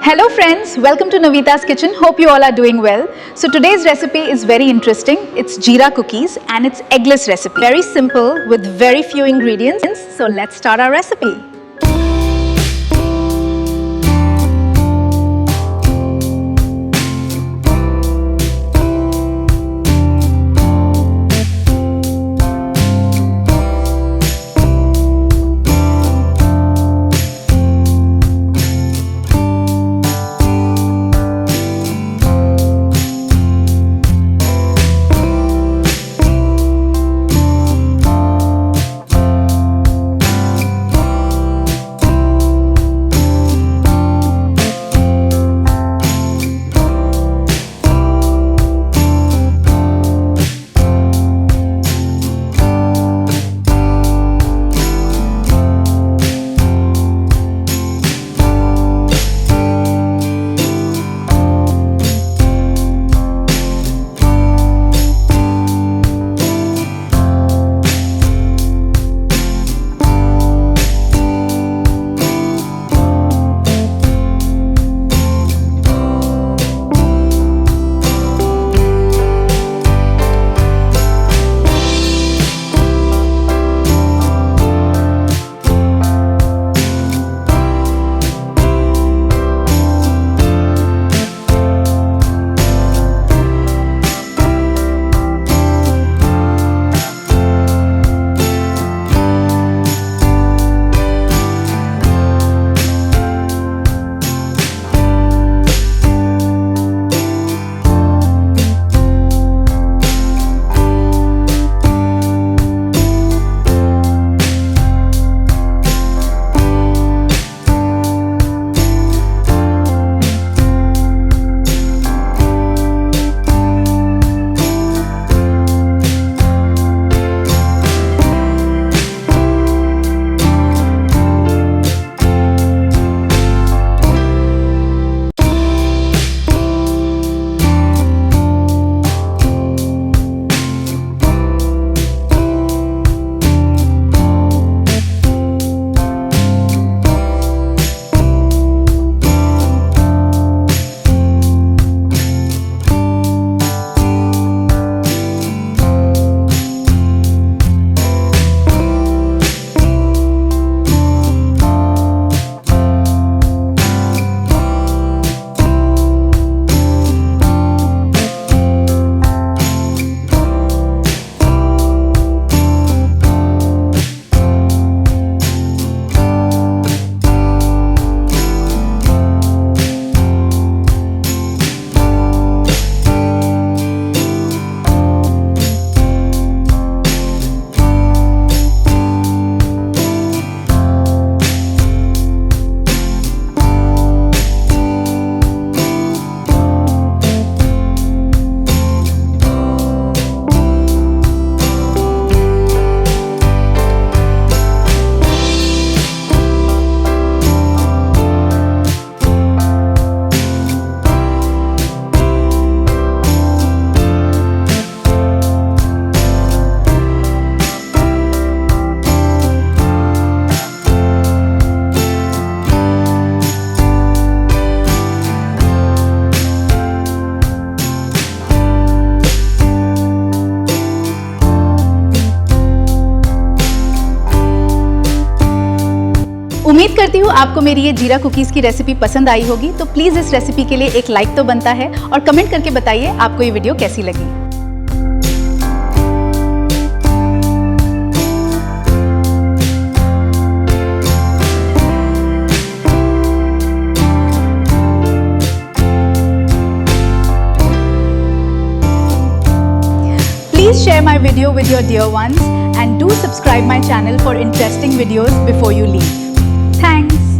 Hello friends, welcome to Navita's Kitchen. Hope you all are doing well. So today's recipe is very interesting. It's jeera cookies and it's eggless recipe. Very simple with very few ingredients. So let's start our recipe. उम्मीद करती हूँ आपको मेरी ये जीरा cookies की recipe पसंद आई होगी। तो प्लीज़ इस रेसिपी के लिए एक लाइक तो बनता है और कमेंट करके बताइए आपको ये वीडियो कैसी लगी। Please share my video with your dear ones and do subscribe my channel for interesting videos before you leave. Thanks.